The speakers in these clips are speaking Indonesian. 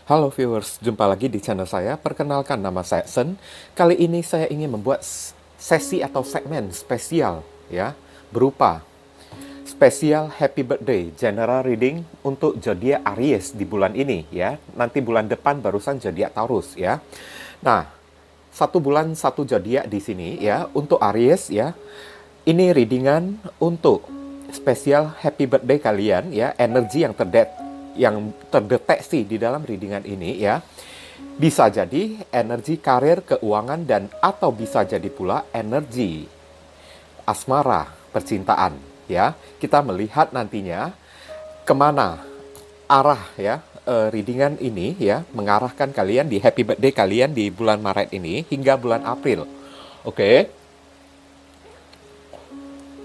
Halo viewers, jumpa lagi di channel saya. Perkenalkan, nama saya Sen. Kali ini saya ingin membuat sesi atau segmen spesial ya, berupa spesial Happy Birthday General Reading untuk zodiak Aries di bulan ini ya. Nanti bulan depan barusan zodiak Taurus ya. Nah, satu bulan satu zodiak di sini ya untuk Aries ya. Ini readingan untuk spesial Happy Birthday kalian ya, energi yang terdeteksi di dalam readingan ini ya. Bisa jadi energi karir, keuangan, dan atau bisa jadi pula energi asmara, percintaan ya. Kita melihat nantinya kemana arah ya readingan ini ya, mengarahkan kalian di Happy Birthday kalian di bulan Maret ini hingga bulan April. Oke.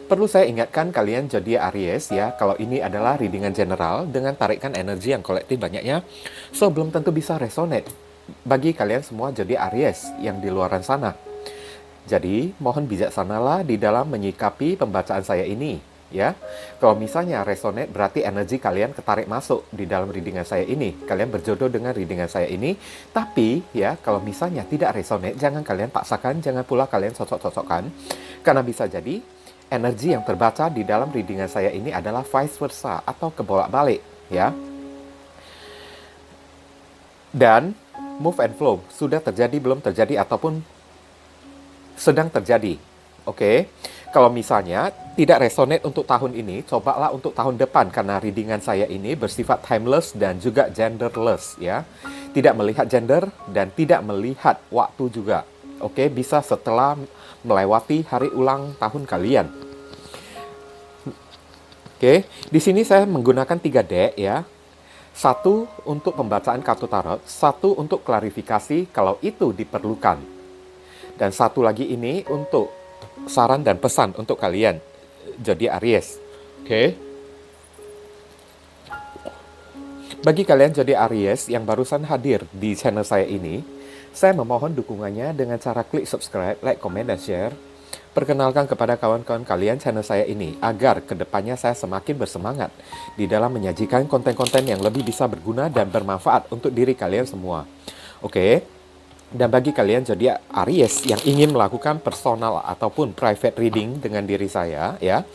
Perlu saya ingatkan kalian zodiak Aries ya, kalau ini adalah readingan general dengan tarikan energi yang kolektif banyaknya, so belum tentu bisa resonate bagi kalian semua zodiak Aries yang di luaran sana. Jadi, mohon bijaksanalah di dalam menyikapi pembacaan saya ini ya. Kalau misalnya resonate berarti energi kalian ketarik masuk di dalam readingan saya ini. Kalian berjodoh dengan readingan saya ini. Tapi ya, kalau misalnya tidak resonate, jangan kalian paksakan, jangan pula kalian cocok-cocokkan. Karena bisa jadi energi yang terbaca di dalam readingan saya ini adalah vice versa atau kebolak-balik ya. Dan move and flow sudah terjadi, belum terjadi, ataupun sedang terjadi. Oke. Kalau misalnya tidak resonate untuk tahun ini, cobalah untuk tahun depan karena readingan saya ini bersifat timeless dan juga genderless ya. Tidak melihat gender dan tidak melihat waktu juga. Oke, bisa setelah melewati hari ulang tahun kalian. Oke, di sini saya menggunakan 3 deck ya. Satu untuk pembacaan kartu tarot, satu untuk klarifikasi kalau itu diperlukan. Dan satu lagi ini untuk saran dan pesan untuk kalian zodiak Aries. Oke. Bagi kalian zodiak Aries yang barusan hadir di channel saya ini, saya memohon dukungannya dengan cara klik subscribe, like, komen, dan share. Perkenalkan kepada kawan-kawan kalian channel saya ini agar kedepannya saya semakin bersemangat di dalam menyajikan konten-konten yang lebih bisa berguna dan bermanfaat untuk diri kalian semua. Oke. Dan bagi kalian zodiak Aries yang ingin melakukan personal ataupun private reading dengan diri saya ya,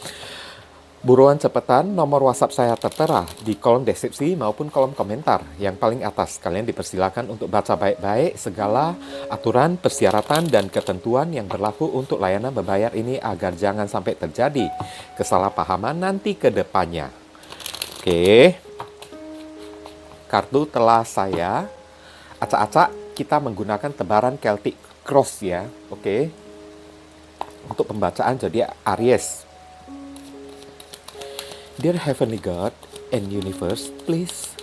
buruan cepetan, nomor WhatsApp saya tertera di kolom deskripsi maupun kolom komentar yang paling atas. Kalian dipersilakan untuk baca baik-baik segala aturan, persyaratan, dan ketentuan yang berlaku untuk layanan berbayar ini agar jangan sampai terjadi kesalahpahaman nanti ke depannya. Oke. Kartu telah saya acak-acak. Kita menggunakan tebaran Celtic Cross ya. Oke. Untuk pembacaan zodiak Aries. Dear Heavenly God and Universe, please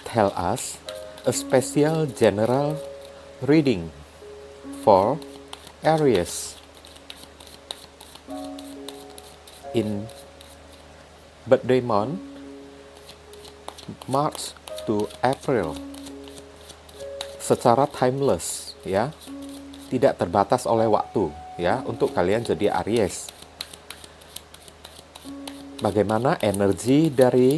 tell us a special general reading for Aries in birthday month March to April, secara timeless ya, tidak terbatas oleh waktu ya, untuk kalian zodiak Aries. Bagaimana energi dari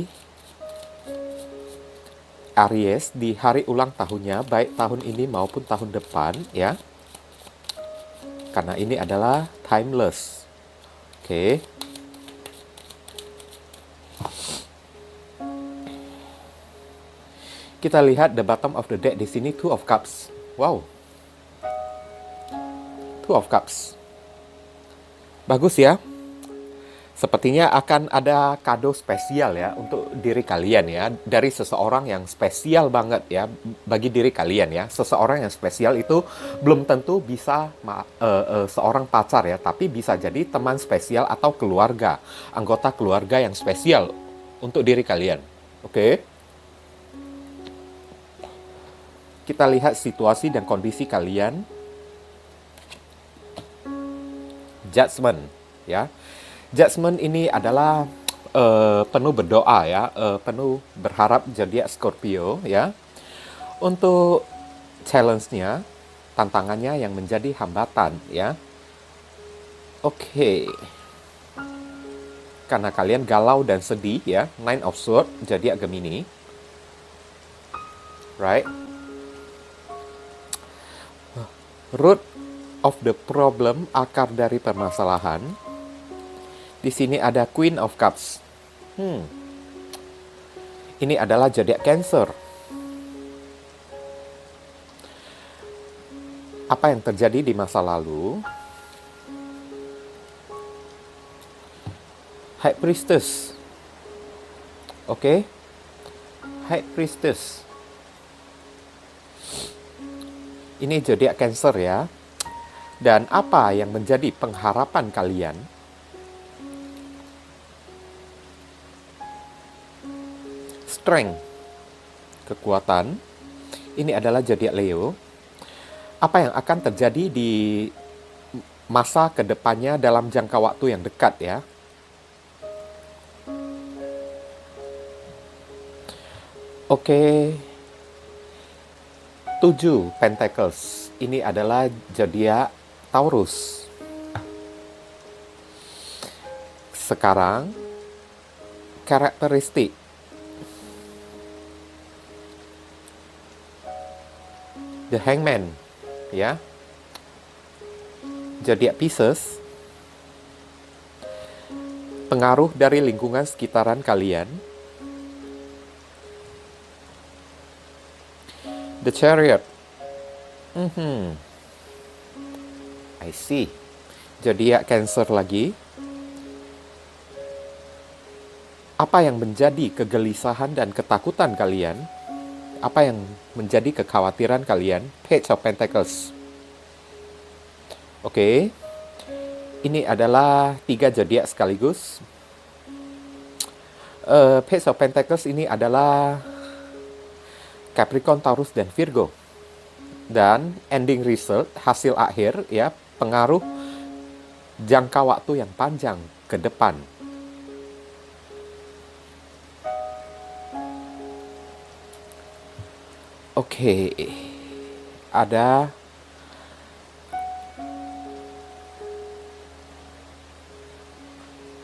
Aries di hari ulang tahunnya, baik tahun ini maupun tahun depan ya. Karena ini adalah timeless. Oke. Kita lihat the bottom of the deck di sini, Two of Cups. Wow. Two of Cups. Bagus ya. Sepertinya akan ada kado spesial ya untuk diri kalian ya, dari seseorang yang spesial banget ya bagi diri kalian ya. Seseorang yang spesial itu belum tentu bisa seorang pacar ya, tapi bisa jadi teman spesial atau keluarga, anggota keluarga yang spesial untuk diri kalian. Oke. Kita lihat situasi dan kondisi kalian. Judgment ya. Judgment ini adalah penuh berdoa ya, penuh berharap zodiak Scorpio ya. Untuk challenge-nya, tantangannya yang menjadi hambatan ya. Oke. Karena kalian galau dan sedih ya, Nine of Swords zodiak Gemini. right? Root of the problem, akar dari permasalahan. Di sini ada Queen of Cups. Ini adalah zodiak Cancer. Apa yang terjadi di masa lalu? High Priestess. Oke. High Priestess. Ini zodiak Cancer ya. Dan apa yang menjadi pengharapan kalian? Strength, kekuatan. Ini adalah zodiak Leo. Apa yang akan terjadi di masa kedepannya dalam jangka waktu yang dekat ya? Oke. 7 Pentacles. Ini adalah zodiak Taurus. Sekarang karakteristik. The Hangman, ya. Zodiak Pisces. Pengaruh dari lingkungan sekitaran kalian. The Chariot. I see. Zodiak Cancer lagi. Apa yang menjadi kegelisahan dan ketakutan kalian? Apa yang menjadi kekhawatiran kalian? Page of Pentacles. Oke. Ini adalah 3 zodiak sekaligus. Page of Pentacles ini adalah Capricorn, Taurus, dan Virgo. Dan ending result, hasil akhir ya, pengaruh jangka waktu yang panjang ke depan. Oke, ada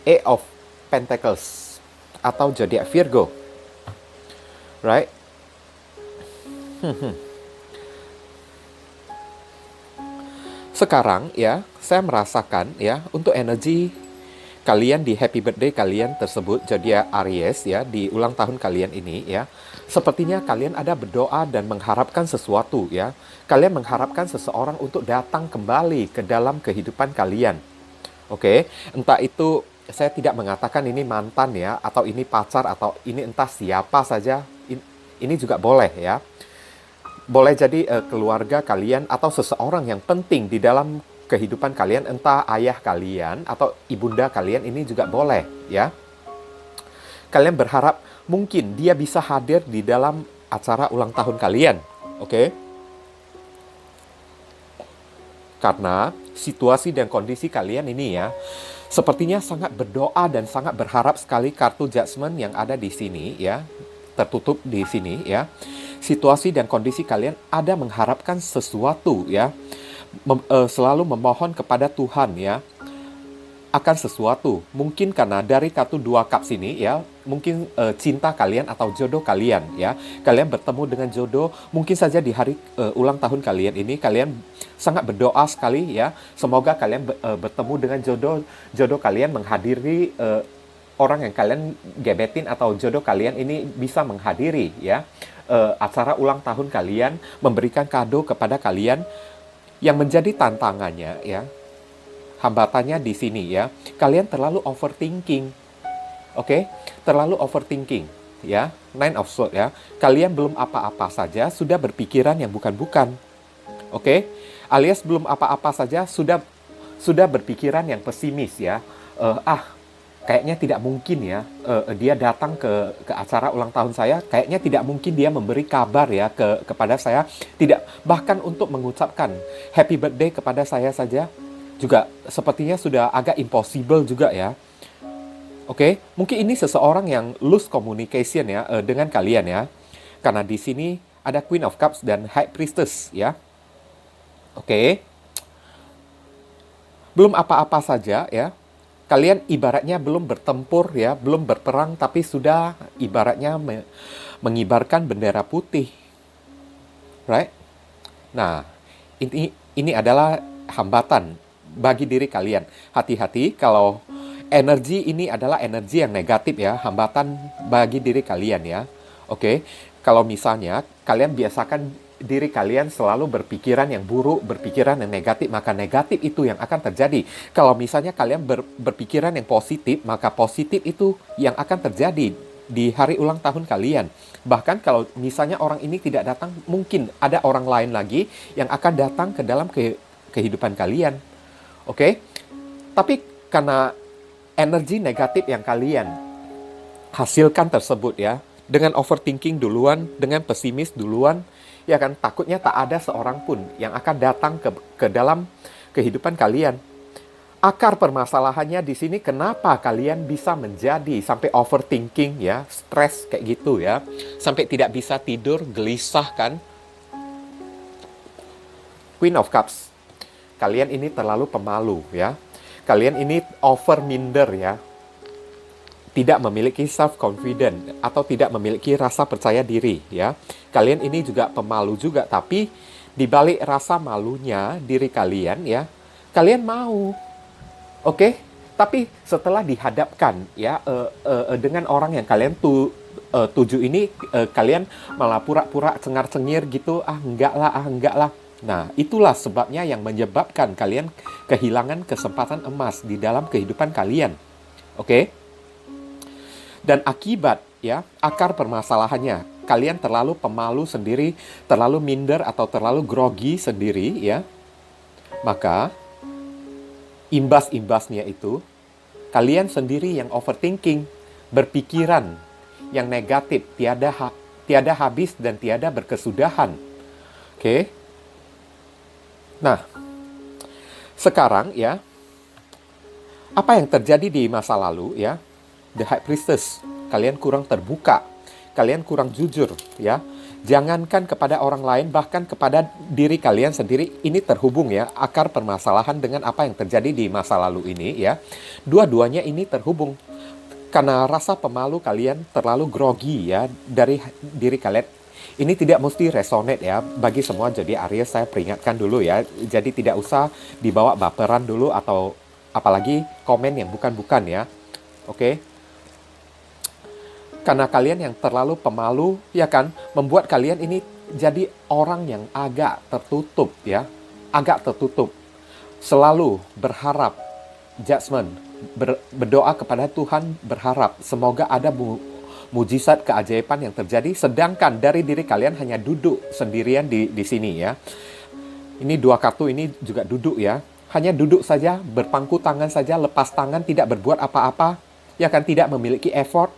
Eight of Pentacles atau zodiak Virgo, right? Sekarang ya, saya merasakan ya, untuk energi kalian di happy birthday kalian tersebut, zodiak Aries ya, di ulang tahun kalian ini ya, sepertinya kalian ada berdoa dan mengharapkan sesuatu ya. Kalian mengharapkan seseorang untuk datang kembali ke dalam kehidupan kalian. Oke, entah itu saya tidak mengatakan ini mantan ya, atau ini pacar, atau ini entah siapa saja, ini juga boleh ya. Boleh jadi keluarga kalian atau seseorang yang penting di dalam kehidupan kalian, entah ayah kalian atau ibunda kalian, ini juga boleh ya. Kalian berharap mungkin dia bisa hadir di dalam acara ulang tahun kalian, oke? Karena situasi dan kondisi kalian ini ya, sepertinya sangat berdoa dan sangat berharap sekali. Kartu Judgment yang ada di sini ya, tertutup di sini ya. Situasi dan kondisi kalian ada mengharapkan sesuatu ya, selalu memohon kepada Tuhan ya, akan sesuatu. Mungkin karena dari kartu 2 cups ini ya, mungkin cinta kalian atau jodoh kalian ya. Kalian bertemu dengan jodoh, mungkin saja di hari ulang tahun kalian ini, kalian sangat berdoa sekali ya. Semoga kalian bertemu dengan jodoh kalian, menghadiri orang yang kalian gebetin, atau jodoh kalian ini bisa menghadiri ya acara ulang tahun kalian, memberikan kado kepada kalian. Yang menjadi tantangannya ya, hambatannya di sini ya, kalian terlalu overthinking. Oke? Terlalu overthinking ya. Nine of Swords ya. Kalian belum apa-apa saja sudah berpikiran yang bukan-bukan. Oke? Alias belum apa-apa saja sudah berpikiran yang pesimis ya. Kayaknya tidak mungkin ya dia datang ke acara ulang tahun saya. Kayaknya tidak mungkin dia memberi kabar ya kepada saya. Tidak, bahkan untuk mengucapkan happy birthday kepada saya saja juga sepertinya sudah agak impossible juga ya. Oke, mungkin ini seseorang yang lose communication ya dengan kalian ya. Karena di sini ada Queen of Cups dan High Priestess ya. Oke. Belum apa-apa saja ya. Kalian ibaratnya belum bertempur ya, belum berperang, tapi sudah ibaratnya mengibarkan bendera putih. right? Nah, ini adalah hambatan bagi diri kalian. Hati-hati kalau energi ini adalah energi yang negatif ya, hambatan bagi diri kalian ya. Oke, kalau misalnya kalian biasakan diri kalian selalu berpikiran yang buruk, berpikiran yang negatif, maka negatif itu yang akan terjadi. Kalau misalnya kalian berpikiran yang positif, maka positif itu yang akan terjadi di hari ulang tahun kalian. Bahkan kalau misalnya orang ini tidak datang, mungkin ada orang lain lagi yang akan datang ke dalam kehidupan kalian. Oke? Tapi karena energi negatif yang kalian hasilkan tersebut ya, dengan overthinking duluan, dengan pesimis duluan, ya kan, takutnya tak ada seorang pun yang akan datang ke dalam kehidupan kalian. Akar permasalahannya di sini kenapa kalian bisa menjadi sampai overthinking ya, stres kayak gitu ya, sampai tidak bisa tidur, gelisah kan. Queen of Cups. Kalian ini terlalu pemalu ya. Kalian ini over minder ya. Tidak memiliki self-confident atau tidak memiliki rasa percaya diri ya. Kalian ini juga pemalu juga, tapi di balik rasa malunya diri kalian ya, kalian mau. Oke? Tapi setelah dihadapkan ya dengan orang yang kalian tuju ini, kalian malah pura-pura cengar-cengir gitu, enggak lah. Nah, itulah sebabnya yang menyebabkan kalian kehilangan kesempatan emas di dalam kehidupan kalian. Oke? Dan akibat ya, akar permasalahannya, kalian terlalu pemalu sendiri, terlalu minder atau terlalu grogi sendiri ya. Maka imbas-imbasnya itu kalian sendiri yang overthinking, berpikiran yang negatif, tiada habis dan tiada berkesudahan. Oke? Nah, sekarang ya, apa yang terjadi di masa lalu ya? The High Priestess, kalian kurang terbuka, kalian kurang jujur ya. Jangankan kepada orang lain, bahkan kepada diri kalian sendiri, ini terhubung ya, akar permasalahan dengan apa yang terjadi di masa lalu ini ya. Dua-duanya ini terhubung. Karena rasa pemalu kalian terlalu grogi ya dari diri kalian. Ini tidak mesti resonate ya bagi semua, jadi Aries saya peringatkan dulu ya. Jadi tidak usah dibawa baperan dulu atau apalagi komen yang bukan-bukan ya. Oke? Karena kalian yang terlalu pemalu ya kan, membuat kalian ini jadi orang yang agak tertutup ya. Agak tertutup. Selalu berharap judgment, berdoa kepada Tuhan, berharap semoga ada mujizat keajaiban yang terjadi, sedangkan dari diri kalian hanya duduk sendirian di sini ya. Ini dua kartu ini juga duduk ya. Hanya duduk saja, berpangku tangan saja, lepas tangan, tidak berbuat apa-apa, ya kan, tidak memiliki effort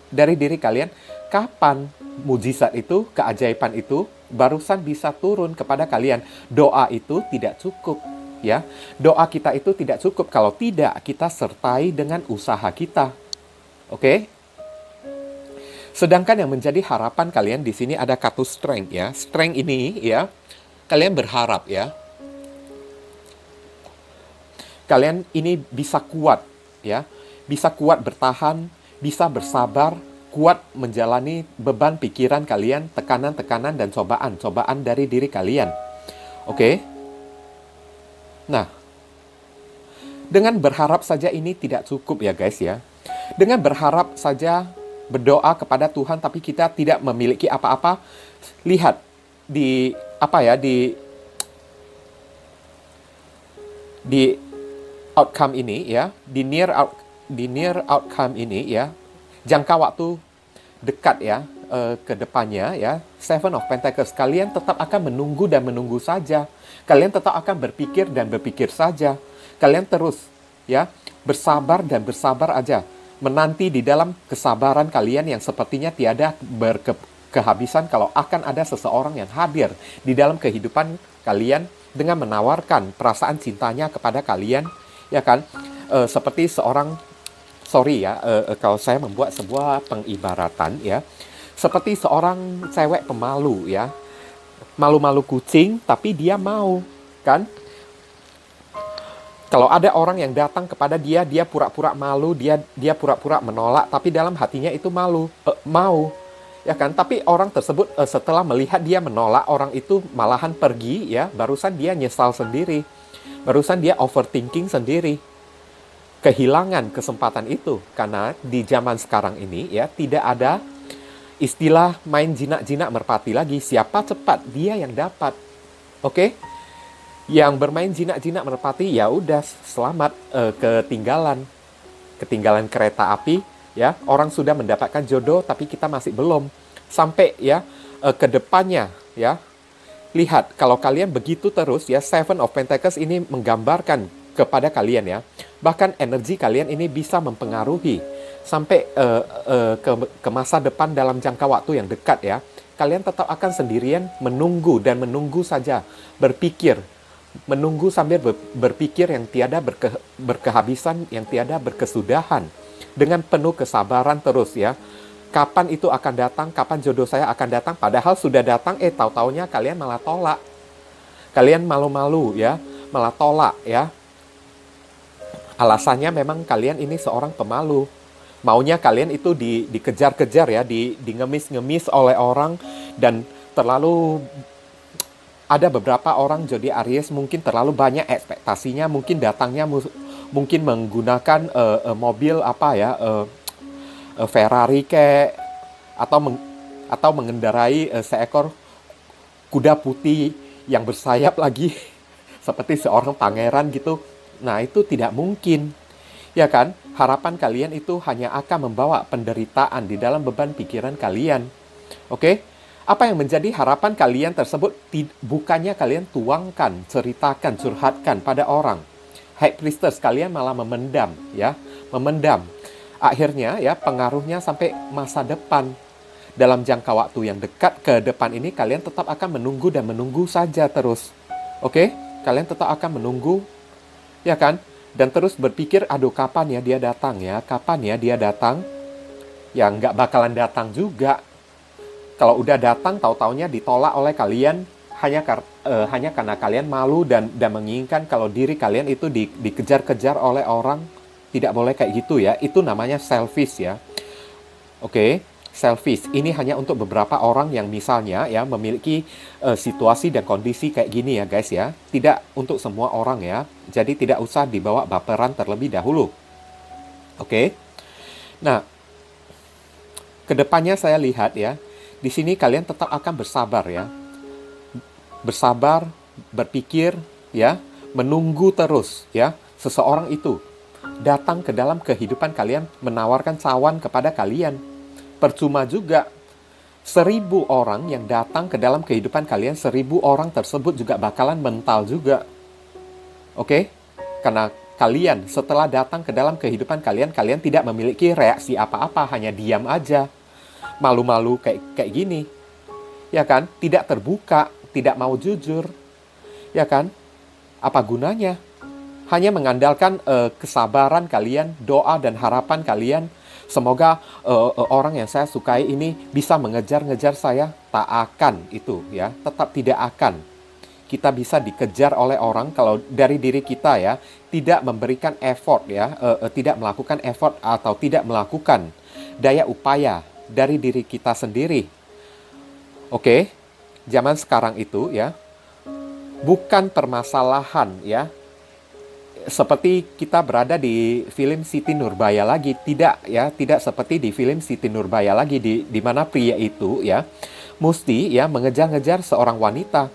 dari diri kalian. Kapan mujizat itu, keajaiban itu barusan bisa turun kepada kalian? Doa itu tidak cukup ya. Doa kita itu tidak cukup kalau tidak kita sertai dengan usaha kita. Oke? Sedangkan yang menjadi harapan kalian di sini ada kartu strength ya. Strength ini ya, kalian berharap ya. Kalian ini bisa kuat ya. Bisa kuat bertahan, bisa bersabar, kuat menjalani beban pikiran kalian, tekanan-tekanan dan cobaan-cobaan dari diri kalian. Oke? Nah, dengan berharap saja ini tidak cukup ya guys ya. Dengan berharap saja, berdoa kepada Tuhan tapi kita tidak memiliki apa-apa. Lihat di di outcome ini ya, di near outcome ini ya, jangka waktu dekat ya, ke depannya ya, Seven of Pentacles, kalian tetap akan menunggu dan menunggu saja. Kalian tetap akan berpikir dan berpikir saja. Kalian terus ya, bersabar dan bersabar aja. Menanti di dalam kesabaran kalian yang sepertinya tiada berkehabisan kalau akan ada seseorang yang hadir di dalam kehidupan kalian dengan menawarkan perasaan cintanya kepada kalian, ya kan? Seperti seorang, kalau saya membuat sebuah pengibaratan ya, seperti seorang cewek pemalu ya, malu-malu kucing tapi dia mau, kan? Kalau ada orang yang datang kepada dia, dia pura-pura malu, dia pura-pura menolak, tapi dalam hatinya itu mau. Ya kan? Tapi orang tersebut setelah melihat dia menolak, orang itu malahan pergi, ya, barusan dia nyesal sendiri. Barusan dia overthinking sendiri. Kehilangan kesempatan itu karena di zaman sekarang ini, ya, tidak ada istilah main jinak-jinak merpati lagi. Siapa cepat, dia yang dapat. Oke? Yang bermain jinak-jinak merpati, ya udah, selamat, ketinggalan. Ketinggalan kereta api, ya. Orang sudah mendapatkan jodoh tapi kita masih belum. Sampai, ya, ke depannya, ya. Lihat, kalau kalian begitu terus, ya, Seven of Pentacles ini menggambarkan kepada kalian, ya. Bahkan energi kalian ini bisa mempengaruhi sampai ke masa depan dalam jangka waktu yang dekat, ya. Kalian tetap akan sendirian menunggu dan menunggu saja, berpikir, menunggu sambil berpikir yang tiada berkehabisan, yang tiada berkesudahan, dengan penuh kesabaran terus, ya. Kapan itu akan datang, kapan jodoh saya akan datang, padahal sudah datang, tahu-taunya kalian malah tolak. Kalian malu-malu, ya, malah tolak, ya. Alasannya memang kalian ini seorang pemalu. Maunya kalian itu dikejar-kejar, ya, ngemis-ngemis oleh orang, dan terlalu ada beberapa orang jadi Aries mungkin terlalu banyak ekspektasinya, mungkin datangnya mungkin menggunakan mobil apa, ya, Ferrari kayak, atau mengendarai seekor kuda putih yang bersayap lagi seperti seorang pangeran gitu. Nah, itu tidak mungkin. Ya kan? Harapan kalian itu hanya akan membawa penderitaan di dalam beban pikiran kalian. Oke? Apa yang menjadi harapan kalian tersebut bukannya kalian tuangkan, ceritakan, curhatkan pada orang. High Priestess, kalian malah memendam, ya. Memendam. Akhirnya, ya, pengaruhnya sampai masa depan. Dalam jangka waktu yang dekat ke depan ini, kalian tetap akan menunggu dan menunggu saja terus. Oke? Kalian tetap akan menunggu, ya kan? Dan terus berpikir, aduh, kapan ya dia datang, ya? Kapan ya dia datang? Ya, nggak bakalan datang juga. Kalau udah datang, tahu-taunya ditolak oleh kalian hanya karena kalian malu dan menginginkan kalau diri kalian itu dikejar-kejar oleh orang. Tidak boleh kayak gitu, ya. Itu namanya selfish, ya. Oke, selfish. Ini hanya untuk beberapa orang yang misalnya, ya, memiliki situasi dan kondisi kayak gini, ya, guys, ya. Tidak untuk semua orang, ya. Jadi tidak usah dibawa baperan terlebih dahulu. Oke. Nah, kedepannya saya lihat, ya, di sini kalian tetap akan bersabar, ya. Bersabar, berpikir, ya, menunggu terus, ya. Seseorang itu datang ke dalam kehidupan kalian, menawarkan cawan kepada kalian. Percuma juga. 1.000 orang yang datang ke dalam kehidupan kalian, 1.000 orang tersebut juga bakalan mental juga. Oke? Karena kalian setelah datang ke dalam kehidupan kalian, kalian tidak memiliki reaksi apa-apa, hanya diam aja. Malu-malu kayak gini, ya kan? Tidak terbuka, tidak mau jujur, ya kan? Apa gunanya? Hanya mengandalkan kesabaran kalian, doa dan harapan kalian. Semoga orang yang saya sukai ini bisa mengejar-ngejar saya. Tak akan itu, ya, tetap tidak akan. Kita bisa dikejar oleh orang kalau dari diri kita, ya, tidak memberikan effort, ya, tidak melakukan effort atau tidak melakukan daya upaya dari diri kita sendiri. Oke, zaman sekarang itu, ya, bukan permasalahan, ya, seperti kita berada di film Siti Nurbaya lagi. Tidak, ya, tidak seperti di film Siti Nurbaya lagi, di mana pria itu, ya, mesti, ya, mengejar-ngejar seorang wanita.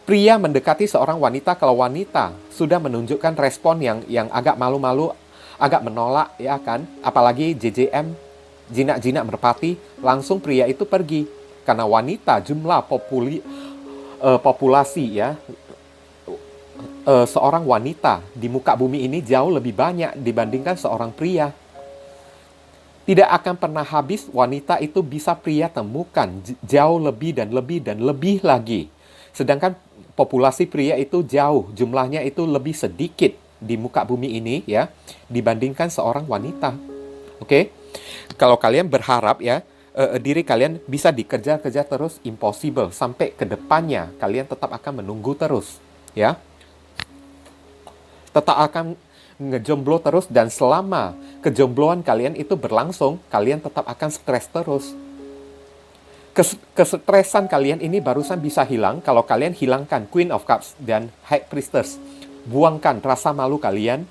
Pria mendekati seorang wanita kalau wanita sudah menunjukkan respon yang agak malu-malu, agak menolak, ya kan? Apalagi JJM, jinak-jinak merpati, langsung pria itu pergi. Karena wanita, jumlah populasi, ya, seorang wanita di muka bumi ini jauh lebih banyak dibandingkan seorang pria. Tidak akan pernah habis wanita itu bisa pria temukan, jauh lebih dan lebih dan lebih lagi. Sedangkan populasi pria itu jauh, jumlahnya itu lebih sedikit di muka bumi ini, ya, dibandingkan seorang wanita. Oke? Kalau kalian berharap, ya, diri kalian bisa dikejar-kejar terus, impossible. Sampai ke depannya kalian tetap akan menunggu terus, ya. Tetap akan ngejomblo terus, dan selama kejombloan kalian itu berlangsung, kalian tetap akan stres terus. Kesetresan kalian ini barusan bisa hilang kalau kalian hilangkan Queen of Cups dan High Priestess. Buangkan rasa malu kalian.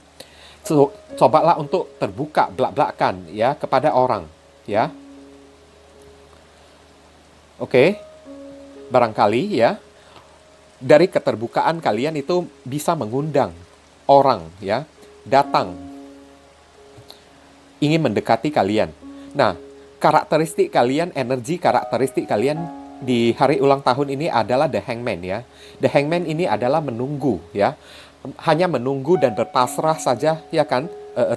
Cobalah untuk terbuka belak-belakan ya kepada orang, ya. Oke. Barangkali ya dari keterbukaan kalian itu bisa mengundang orang ya datang ingin mendekati kalian. Nah, karakteristik kalian, energi karakteristik kalian di hari ulang tahun ini adalah The Hangman ya. The Hangman ini adalah menunggu ya. Hanya menunggu dan berpasrah saja ya kan.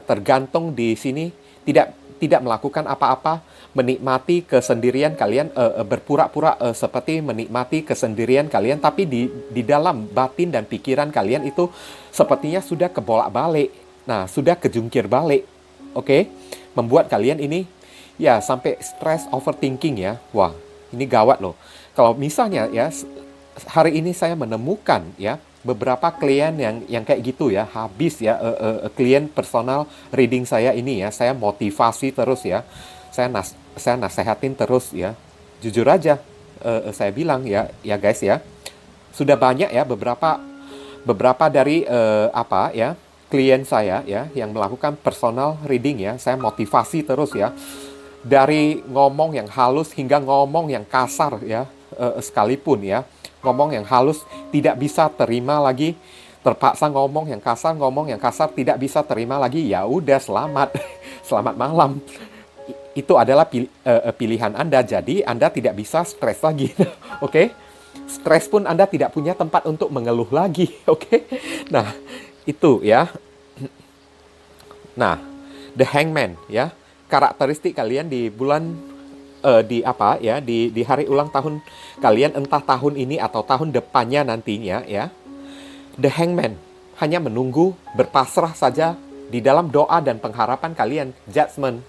Tergantung di sini, tidak melakukan apa-apa, menikmati kesendirian kalian, berpura-pura seperti menikmati kesendirian kalian, tapi di dalam batin dan pikiran kalian itu sepertinya sudah kebolak-balik. Nah, sudah kejungkir balik. Oke? Membuat kalian ini ya sampai stress overthinking ya. Wah, ini gawat loh. Kalau misalnya ya hari ini saya menemukan ya beberapa klien yang kayak gitu ya, habis ya klien personal reading saya ini ya, saya motivasi terus ya. Saya nasehatin terus ya. Jujur aja saya bilang ya guys ya. Sudah banyak ya beberapa dari apa ya klien saya ya yang melakukan personal reading ya, saya motivasi terus ya. Dari ngomong yang halus hingga ngomong yang kasar ya, sekalipun ya. Ngomong yang halus tidak bisa terima lagi, terpaksa ngomong yang kasar tidak bisa terima lagi, ya udah selamat. Selamat malam. Itu adalah pilihan Anda, jadi Anda tidak bisa stres lagi. Oke? Stres pun Anda tidak punya tempat untuk mengeluh lagi. Oke? Nah, itu ya. Nah, The Hangman ya. Karakteristik kalian di bulan di apa ya di hari ulang tahun kalian, entah tahun ini atau tahun depannya nantinya ya. The Hangman hanya menunggu, berpasrah saja di dalam doa dan pengharapan kalian. Judgment.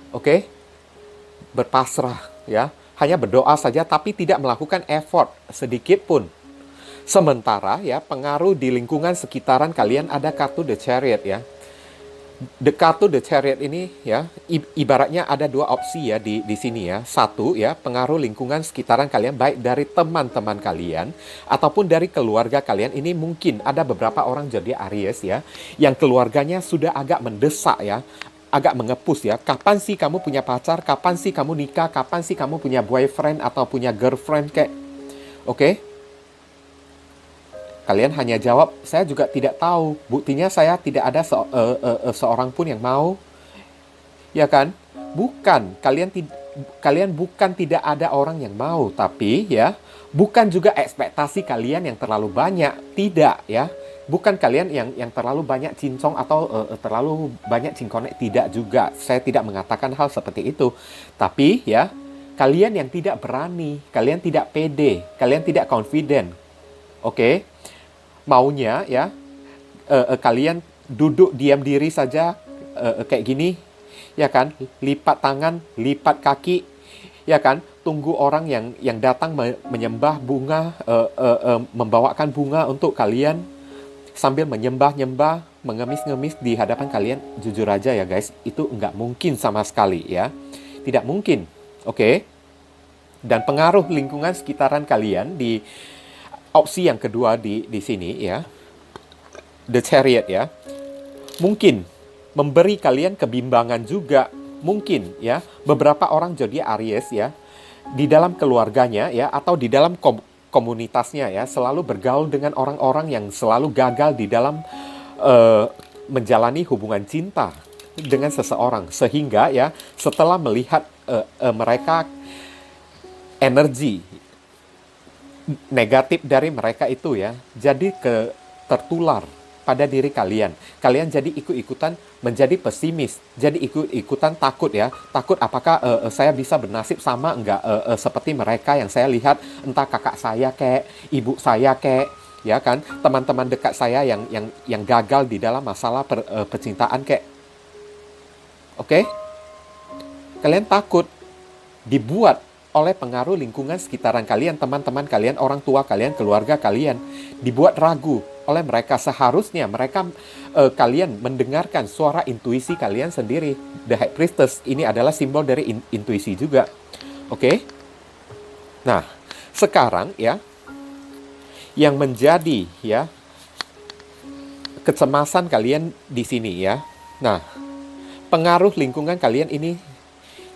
Oke? Berpasrah ya. Hanya berdoa saja tapi tidak melakukan effort sedikit pun. Sementara ya pengaruh di lingkungan sekitaran kalian ada kartu The Chariot ya. Kartu The Chariot ini ya ibaratnya ada dua opsi ya di sini ya. Satu ya, pengaruh lingkungan sekitaran kalian baik dari teman-teman kalian ataupun dari keluarga kalian. Ini mungkin ada beberapa orang jadi Aries ya yang keluarganya sudah agak mendesak ya, agak mengepus ya. Kapan sih kamu punya pacar? Kapan sih kamu nikah? Kapan sih kamu punya boyfriend atau punya girlfriend kayak? Oke? Kalian hanya jawab, saya juga tidak tahu. Buktinya saya tidak ada seorang pun yang mau. Ya kan? Bukan. Kalian bukan tidak ada orang yang mau. Tapi ya, bukan juga ekspektasi kalian yang terlalu banyak. Tidak ya. Bukan kalian yang terlalu banyak cincong atau terlalu banyak cingkonek. Tidak juga. Saya tidak mengatakan hal seperti itu. Tapi ya, kalian yang tidak berani. Kalian tidak pede. Kalian tidak confident. Oke? Maunya ya kalian duduk diam diri saja kayak gini ya kan, lipat tangan, lipat kaki ya kan, tunggu orang yang datang menyembah bunga, membawakan bunga untuk kalian sambil menyembah-nyembah, mengemis-ngemis di hadapan kalian. Jujur aja ya guys, itu nggak mungkin sama sekali ya, tidak mungkin. Oke? Dan pengaruh lingkungan sekitaran kalian di opsi yang kedua di sini ya, The Chariot ya, mungkin memberi kalian kebimbangan juga, mungkin ya. Beberapa orang zodiak Aries ya, di dalam keluarganya ya atau di dalam komunitasnya ya, selalu bergaul dengan orang-orang yang selalu gagal di dalam menjalani hubungan cinta dengan seseorang, sehingga ya setelah melihat mereka energi negatif dari mereka itu ya, jadi tertular pada diri kalian. Kalian jadi ikut-ikutan menjadi pesimis, jadi ikut-ikutan takut ya. Takut apakah saya bisa bernasib sama enggak seperti mereka yang saya lihat, entah kakak saya kek, ibu saya kek, ya kan, teman-teman dekat saya yang gagal di dalam masalah percintaan kek. Oke? Kalian takut dibuat oleh pengaruh lingkungan sekitaran kalian, teman-teman kalian, orang tua kalian, keluarga kalian, dibuat ragu oleh mereka. Seharusnya kalian mendengarkan suara intuisi kalian sendiri. The High Priestess ini adalah simbol dari intuisi juga. Oke? Nah, sekarang ya, yang menjadi ya kecemasan kalian di sini ya. Nah, pengaruh lingkungan kalian ini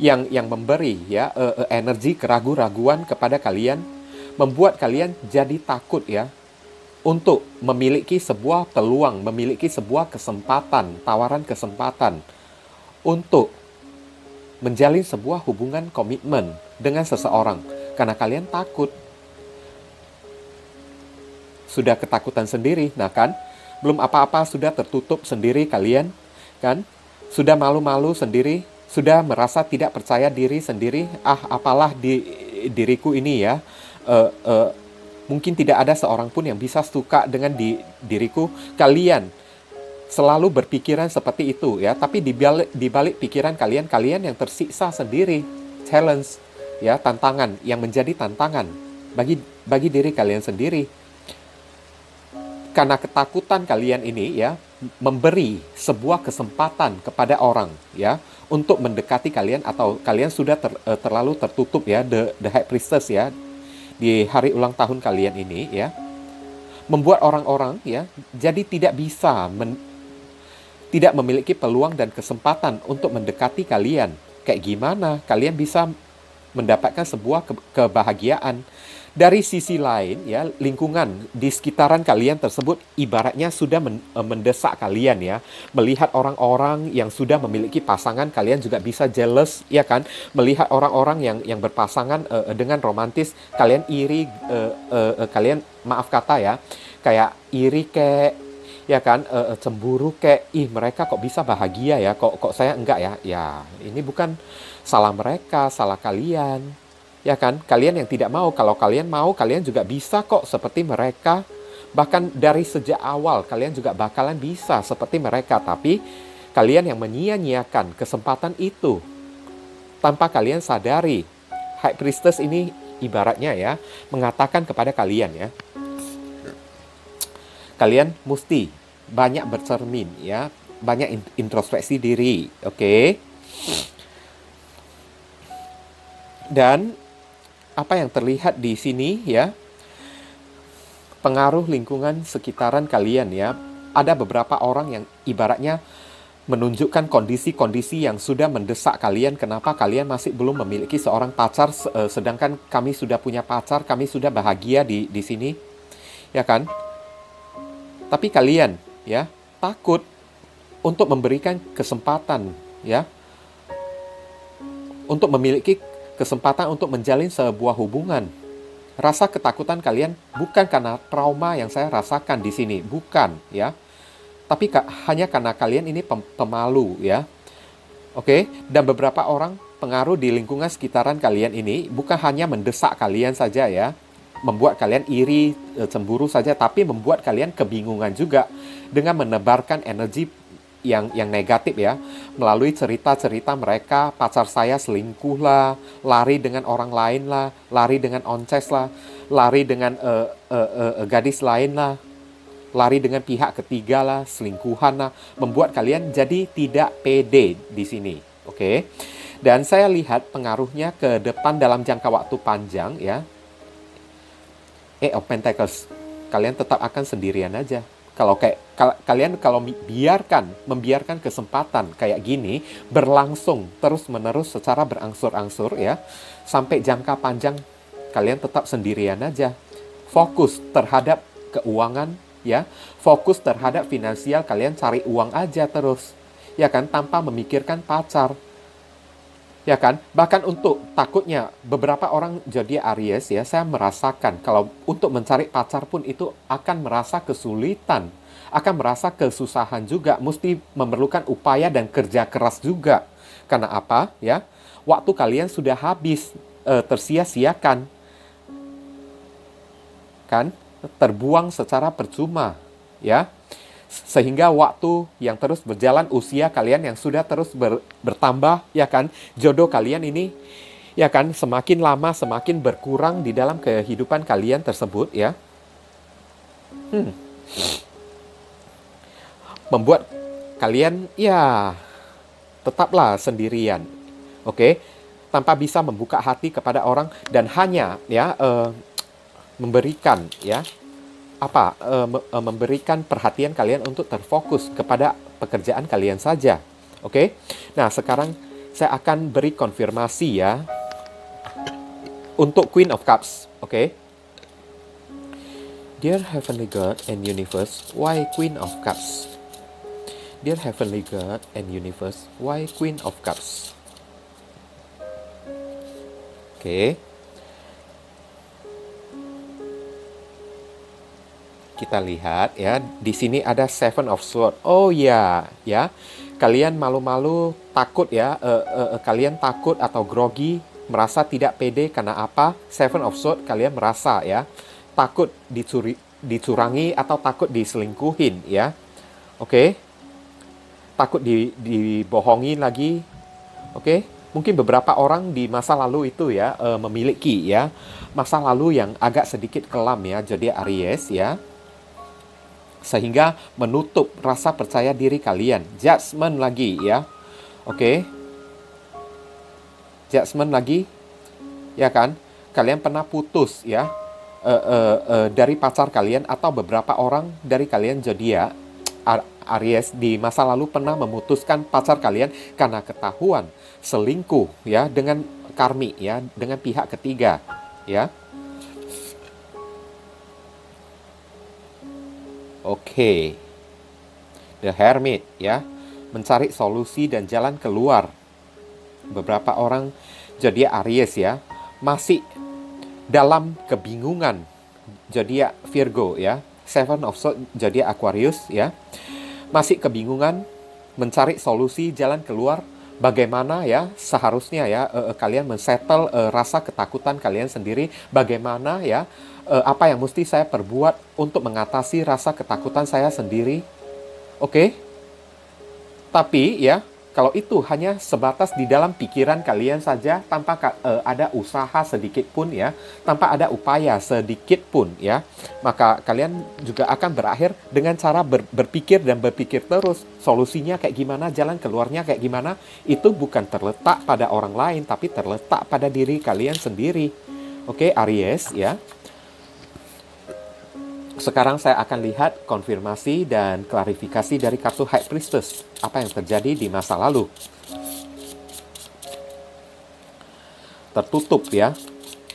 yang memberi ya energi keraguan-raguan kepada kalian, membuat kalian jadi takut ya untuk memiliki sebuah peluang, memiliki sebuah kesempatan, tawaran kesempatan untuk menjalin sebuah hubungan komitmen dengan seseorang. Karena kalian takut, sudah ketakutan sendiri, nah kan? Belum apa-apa sudah tertutup sendiri kalian, kan? Sudah malu-malu sendiri, sudah merasa tidak percaya diri sendiri. Ah, apalah di diriku ini ya. Eh, eh, Mungkin tidak ada seorang pun yang bisa suka dengan diriku. Kalian selalu berpikiran seperti itu ya, tapi di balik pikiran kalian, kalian yang tersiksa sendiri. Challenge ya, tantangan yang menjadi tantangan bagi bagi diri kalian sendiri. Karena ketakutan kalian ini ya, memberi sebuah kesempatan kepada orang ya untuk mendekati kalian, atau kalian sudah terlalu tertutup ya, the high priestess ya, di hari ulang tahun kalian ini ya, membuat orang-orang ya jadi tidak memiliki peluang dan kesempatan untuk mendekati kalian. Kayak gimana kalian bisa mendapatkan sebuah kebahagiaan? Dari sisi lain ya, lingkungan di sekitaran kalian tersebut ibaratnya sudah mendesak kalian ya. Melihat orang-orang yang sudah memiliki pasangan, kalian juga bisa jealous ya kan. Melihat orang-orang yang berpasangan dengan romantis, kalian iri, kalian maaf kata ya, kayak iri kayak ya kan, cemburu kayak, ih mereka kok bisa bahagia ya, kok saya enggak ya. Ya, ini bukan salah mereka, salah kalian. Ya kan? Kalian yang tidak mau. Kalau kalian mau, kalian juga bisa kok seperti mereka. Bahkan dari sejak awal, kalian juga bakalan bisa seperti mereka. Tapi kalian yang menyia-nyiakan kesempatan itu tanpa kalian sadari. High Priestess ini ibaratnya ya, mengatakan kepada kalian ya, kalian mesti banyak bercermin ya, banyak introspeksi diri, oke? Dan apa yang terlihat di sini ya, pengaruh lingkungan sekitaran kalian ya. Ada beberapa orang yang ibaratnya menunjukkan kondisi-kondisi yang sudah mendesak kalian. Kenapa kalian masih belum memiliki seorang pacar, sedangkan kami sudah punya pacar, kami sudah bahagia di sini, ya kan? Tapi kalian ya takut untuk memberikan kesempatan ya, untuk memiliki kesempatan untuk menjalin sebuah hubungan. Rasa ketakutan kalian bukan karena trauma yang saya rasakan di sini, bukan ya. Tapi hanya karena kalian ini pemalu ya. Oke, dan beberapa orang pengaruh di lingkungan sekitaran kalian ini bukan hanya mendesak kalian saja ya, membuat kalian iri, cemburu saja, tapi membuat kalian kebingungan juga dengan menebarkan energi yang negatif ya, melalui cerita-cerita mereka. Pacar saya selingkuh lah, lari dengan orang lain lah, lari dengan onces lah, lari dengan gadis lain lah, lari dengan pihak ketiga lah, selingkuhan lah, membuat kalian jadi tidak pede di sini. Oke. Dan saya lihat pengaruhnya ke depan dalam jangka waktu panjang ya. Of Pentacles, kalian tetap akan sendirian aja. Kalian kalau membiarkan kesempatan kayak gini berlangsung terus-menerus secara berangsur-angsur ya, sampai jangka panjang kalian tetap sendirian aja. Fokus terhadap keuangan ya, fokus terhadap finansial, kalian cari uang aja terus. Ya kan, tanpa memikirkan pacar. Ya kan? Bahkan untuk takutnya beberapa orang zodiak Aries ya, saya merasakan kalau untuk mencari pacar pun itu akan merasa kesulitan, akan merasa kesusahan juga, mesti memerlukan upaya dan kerja keras juga. Karena apa? Ya, waktu kalian sudah habis, tersia-siakan, kan? Terbuang secara percuma, ya. Sehingga waktu yang terus berjalan, usia kalian yang sudah terus bertambah, ya kan, jodoh kalian ini, ya kan, semakin lama semakin berkurang di dalam kehidupan kalian tersebut, ya. Membuat kalian, ya, tetaplah sendirian, oke. tanpa bisa membuka hati kepada orang dan hanya ya memberikan ya memberikan perhatian kalian untuk terfokus kepada pekerjaan kalian saja. Oke. Nah, sekarang saya akan beri konfirmasi ya untuk Queen of Cups. Oke. Dear Heavenly God and Universe, why Queen of Cups? Dear Heavenly God and Universe, why Queen of Cups? Oke. Kita lihat ya, di sini ada Seven of Swords. Oh ya, ya. Kalian malu-malu, takut ya, kalian takut atau grogi, merasa tidak pede karena apa? Seven of Swords kalian merasa ya, takut dicurangi atau takut diselingkuhin ya. Oke. Takut dibohongi lagi. Oke. Mungkin beberapa orang di masa lalu itu ya memiliki ya masa lalu yang agak sedikit kelam ya, jadi Aries ya. Sehingga menutup rasa percaya diri kalian. Judgment lagi ya. Oke. Judgment lagi. Ya kan? Kalian pernah putus ya. Dari pacar kalian atau beberapa orang dari kalian zodiak Aries di masa lalu pernah memutuskan pacar kalian karena ketahuan selingkuh ya dengan karmi ya, dengan pihak ketiga ya. Oke. The Hermit ya, mencari solusi dan jalan keluar. Beberapa orang zodiak Aries ya, masih dalam kebingungan. Zodiak Virgo ya, Seven of Swords zodiak Aquarius ya. Masih kebingungan, mencari solusi jalan keluar. Bagaimana ya seharusnya ya kalian men-settle rasa ketakutan kalian sendiri. Bagaimana ya apa yang mesti saya perbuat untuk mengatasi rasa ketakutan saya sendiri. Oke. Tapi ya, kalau itu hanya sebatas di dalam pikiran kalian saja tanpa ada usaha sedikit pun ya, tanpa ada upaya sedikit pun ya, maka kalian juga akan berakhir dengan cara berpikir dan berpikir terus. Solusinya kayak gimana, jalan keluarnya kayak gimana, itu bukan terletak pada orang lain, tapi terletak pada diri kalian sendiri. Oke, Aries ya. Sekarang saya akan lihat konfirmasi dan klarifikasi dari kartu High Priestess. Apa yang terjadi di masa lalu. Tertutup ya.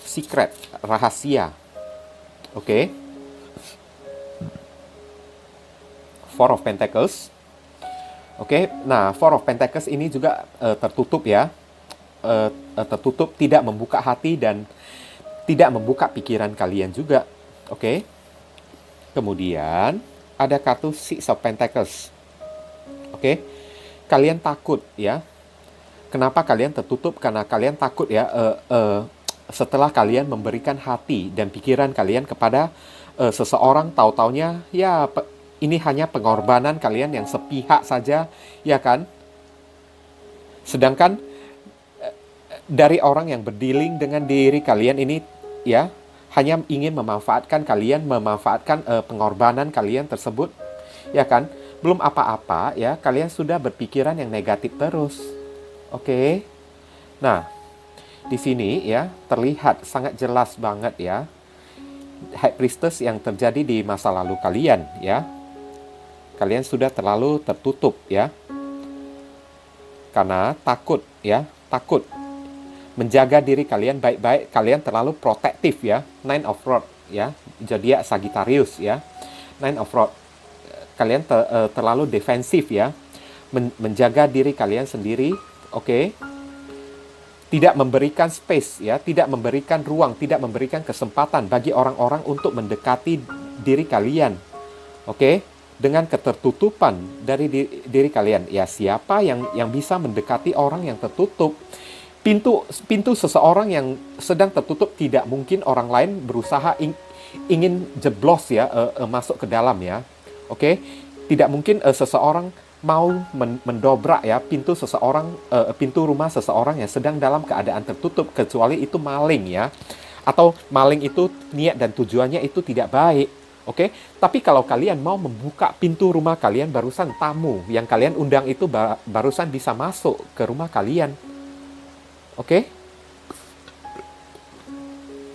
Secret, rahasia. Oke. Four of Pentacles. Oke, nah Four of Pentacles ini juga tertutup ya. Tertutup, tidak membuka hati dan tidak membuka pikiran kalian juga. Oke. Kemudian ada kartu Six of Pentacles. Oke. Kalian takut ya. Kenapa kalian tertutup? Karena kalian takut ya setelah kalian memberikan hati dan pikiran kalian kepada seseorang, tahu-taunya ya ini hanya pengorbanan kalian yang sepihak saja, ya kan? Sedangkan dari orang yang berdealing dengan diri kalian ini ya hanya ingin memanfaatkan kalian, memanfaatkan pengorbanan kalian tersebut, ya kan? Belum apa-apa ya, kalian sudah berpikiran yang negatif terus. Oke. Nah, di sini ya terlihat sangat jelas banget ya High Priestess yang terjadi di masa lalu kalian ya. Kalian sudah terlalu tertutup ya. Karena takut ya, takut menjaga diri kalian baik-baik, kalian terlalu protektif ya. Nine of Rods ya, zodiak Sagittarius ya. Nine of Rods, kalian terlalu defensif ya, menjaga diri kalian sendiri, oke. Tidak memberikan space ya, tidak memberikan ruang, tidak memberikan kesempatan bagi orang-orang untuk mendekati diri kalian, oke. Dengan ketertutupan dari diri kalian, ya siapa yang bisa mendekati orang yang tertutup? Pintu seseorang yang sedang tertutup, tidak mungkin orang lain berusaha ingin jeblos ya, masuk ke dalam ya. Oke, tidak mungkin seseorang mau mendobrak ya pintu seseorang, pintu rumah seseorang yang sedang dalam keadaan tertutup, kecuali itu maling ya. Atau maling itu niat dan tujuannya itu tidak baik. Oke, tapi kalau kalian mau membuka pintu rumah kalian, barusan tamu yang kalian undang itu barusan bisa masuk ke rumah kalian. Oke,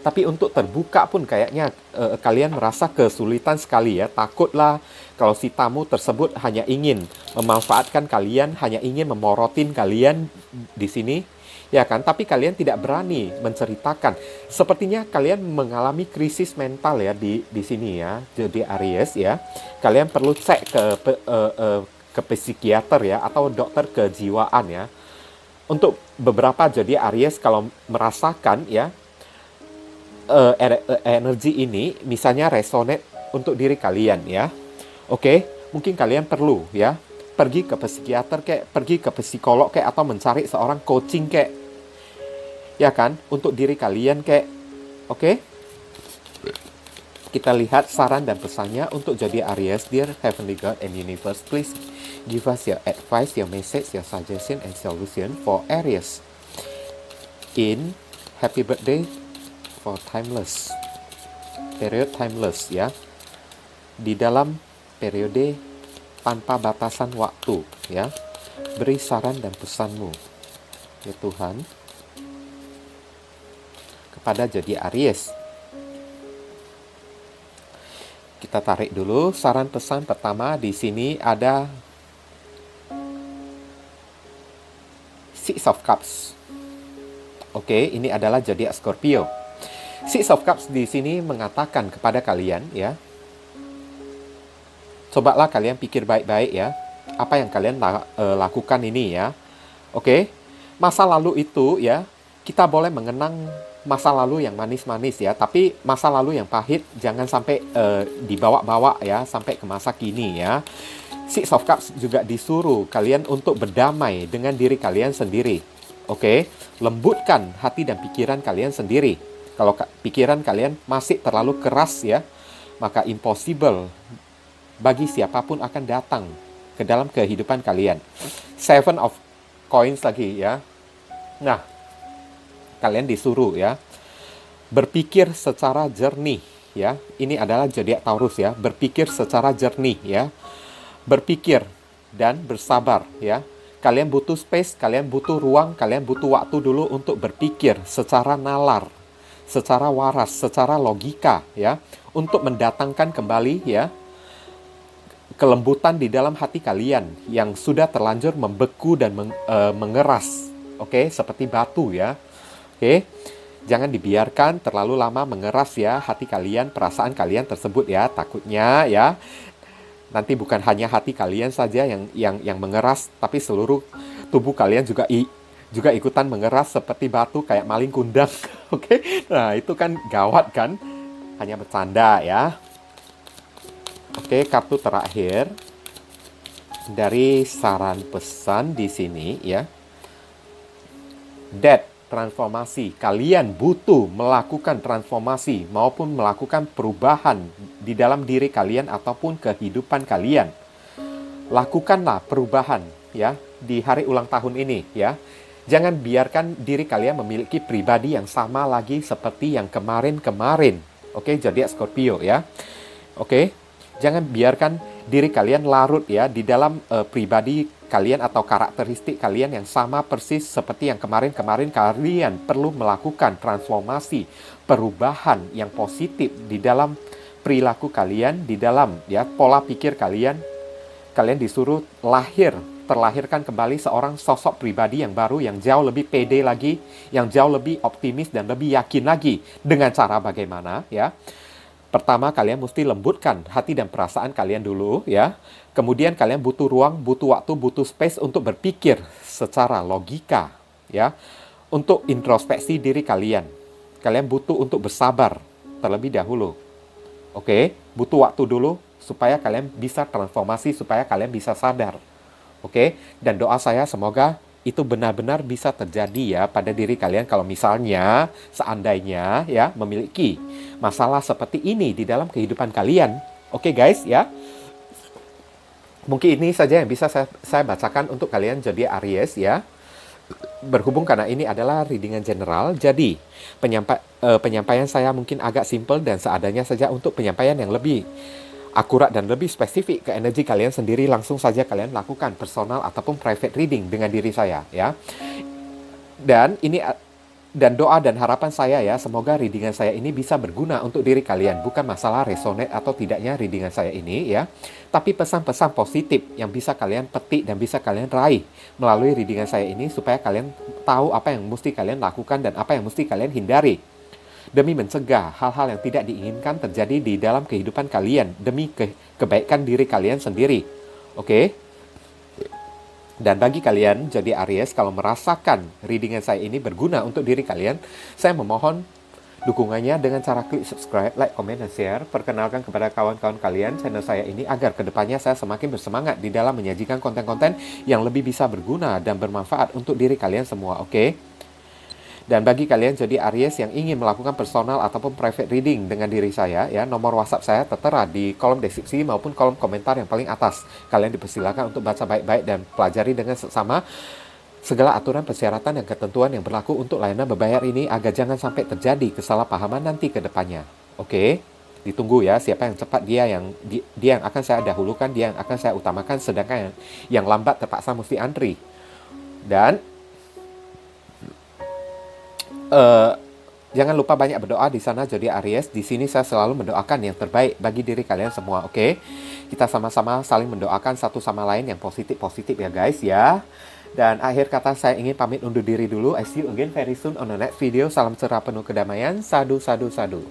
Tapi untuk terbuka pun kayaknya kalian merasa kesulitan sekali ya. Takutlah kalau si tamu tersebut hanya ingin memanfaatkan kalian, hanya ingin memorotin kalian di sini, ya kan? Tapi kalian tidak berani menceritakan. Sepertinya kalian mengalami krisis mental ya di sini ya. Jadi Aries ya, kalian perlu cek ke psikiater ya atau dokter kejiwaan ya. Untuk beberapa jadi Aries kalau merasakan ya energi ini misalnya resonate untuk diri kalian ya. Oke, mungkin kalian perlu ya pergi ke psikiater kayak, pergi ke psikolog kayak, atau mencari seorang coaching kayak, ya kan, untuk diri kalian kayak. Oke, kita lihat saran dan pesannya untuk jadi Aries. Dear Heavenly God and Universe, please give us your advice, your message, your suggestion and solution for Aries in happy birthday for timeless period, timeless ya, di dalam periode tanpa batasan waktu ya. Beri saran dan pesanmu ya Tuhan kepada jadi Aries. Kita tarik dulu saran pesan pertama. Di sini ada Six of Cups. Oke, ini adalah zodiak Scorpio. Six of Cups di sini mengatakan kepada kalian ya, cobalah kalian pikir baik-baik ya, apa yang kalian lakukan ini ya. Oke, masa lalu itu ya, kita boleh mengenang masa lalu yang manis-manis ya, tapi masa lalu yang pahit jangan sampai dibawa-bawa ya, sampai ke masa kini ya. Six of Cups juga disuruh kalian untuk berdamai dengan diri kalian sendiri. Oke, lembutkan hati dan pikiran kalian sendiri. Kalau pikiran kalian masih terlalu keras ya, maka impossible bagi siapapun akan datang ke dalam kehidupan kalian. Seven of Coins lagi ya. Nah, kalian disuruh ya berpikir secara jernih ya. Ini adalah zodiak Taurus ya, berpikir secara jernih ya. Berpikir dan bersabar ya. Kalian butuh space, kalian butuh ruang, kalian butuh waktu dulu untuk berpikir secara nalar, secara waras, secara logika ya, untuk mendatangkan kembali ya kelembutan di dalam hati kalian yang sudah terlanjur membeku dan mengeras. Oke, seperti batu ya. Oke, jangan dibiarkan terlalu lama mengeras ya hati kalian, perasaan kalian tersebut ya. Takutnya ya nanti bukan hanya hati kalian saja yang mengeras, tapi seluruh tubuh kalian juga ikutan mengeras seperti batu kayak maling kundang. Oke, nah itu kan gawat kan? Hanya bercanda ya. Oke, kartu terakhir dari saran pesan di sini ya. Death, transformasi. Kalian butuh melakukan transformasi maupun melakukan perubahan di dalam diri kalian ataupun kehidupan kalian. Lakukanlah perubahan ya di hari ulang tahun ini ya. Jangan biarkan diri kalian memiliki pribadi yang sama lagi seperti yang kemarin-kemarin. Oke, zodiak Scorpio ya. Oke, jangan biarkan diri kalian larut ya di dalam pribadi kalian atau karakteristik kalian yang sama persis seperti yang kemarin-kemarin. Kalian perlu melakukan transformasi, perubahan yang positif di dalam perilaku kalian, di dalam ya pola pikir kalian. Kalian disuruh terlahirkan kembali seorang sosok pribadi yang baru, yang jauh lebih pede lagi, yang jauh lebih optimis dan lebih yakin lagi. Dengan cara bagaimana ya? Pertama, kalian mesti lembutkan hati dan perasaan kalian dulu ya. Kemudian kalian butuh ruang, butuh waktu, butuh space untuk berpikir secara logika ya. Untuk introspeksi diri kalian. Kalian butuh untuk bersabar terlebih dahulu. Oke, butuh waktu dulu supaya kalian bisa transformasi, supaya kalian bisa sadar. Oke, dan doa saya semoga itu benar-benar bisa terjadi ya pada diri kalian kalau misalnya seandainya ya memiliki masalah seperti ini di dalam kehidupan kalian. Oke guys ya. Mungkin ini saja yang bisa saya bacakan untuk kalian zodiak Aries ya. Berhubung karena ini adalah readingan general, jadi penyampaian saya mungkin agak simple dan seadanya saja. Untuk penyampaian yang lebih akurat dan lebih spesifik ke energi kalian sendiri, langsung saja kalian lakukan personal ataupun private reading dengan diri saya ya. Dan ini Dan doa dan harapan saya ya, semoga readingan saya ini bisa berguna untuk diri kalian. Bukan masalah resonate atau tidaknya readingan saya ini ya, tapi pesan-pesan positif yang bisa kalian petik dan bisa kalian raih melalui readingan saya ini, supaya kalian tahu apa yang mesti kalian lakukan dan apa yang mesti kalian hindari, demi mencegah hal-hal yang tidak diinginkan terjadi di dalam kehidupan kalian, demi kebaikan diri kalian sendiri. Oke? Dan bagi kalian jadi Aries, kalau merasakan readingan saya ini berguna untuk diri kalian, saya memohon dukungannya dengan cara klik subscribe, like, comment, dan share. Perkenalkan kepada kawan-kawan kalian channel saya ini, agar kedepannya saya semakin bersemangat di dalam menyajikan konten-konten yang lebih bisa berguna dan bermanfaat untuk diri kalian semua, oke? Dan bagi kalian jadi Aries yang ingin melakukan personal ataupun private reading dengan diri saya ya, nomor WhatsApp saya tertera di kolom deskripsi maupun kolom komentar yang paling atas. Kalian dipersilakan untuk baca baik-baik dan pelajari dengan seksama segala aturan, persyaratan, dan ketentuan yang berlaku untuk layanan berbayar ini, agar jangan sampai terjadi kesalahpahaman nanti ke depannya. Oke? Ditunggu ya, siapa yang cepat dia yang akan saya dahulukan, dia yang akan saya utamakan, sedangkan yang lambat terpaksa mesti antri. Dan jangan lupa banyak berdoa di sana jadi Aries. Di sini saya selalu mendoakan yang terbaik bagi diri kalian semua, oke? Kita sama-sama saling mendoakan satu sama lain yang positif-positif ya guys ya. Dan akhir kata saya ingin pamit undur diri dulu. I see you again very soon on the next video. Salam cerah penuh kedamaian. Sadu, sadu, sadu.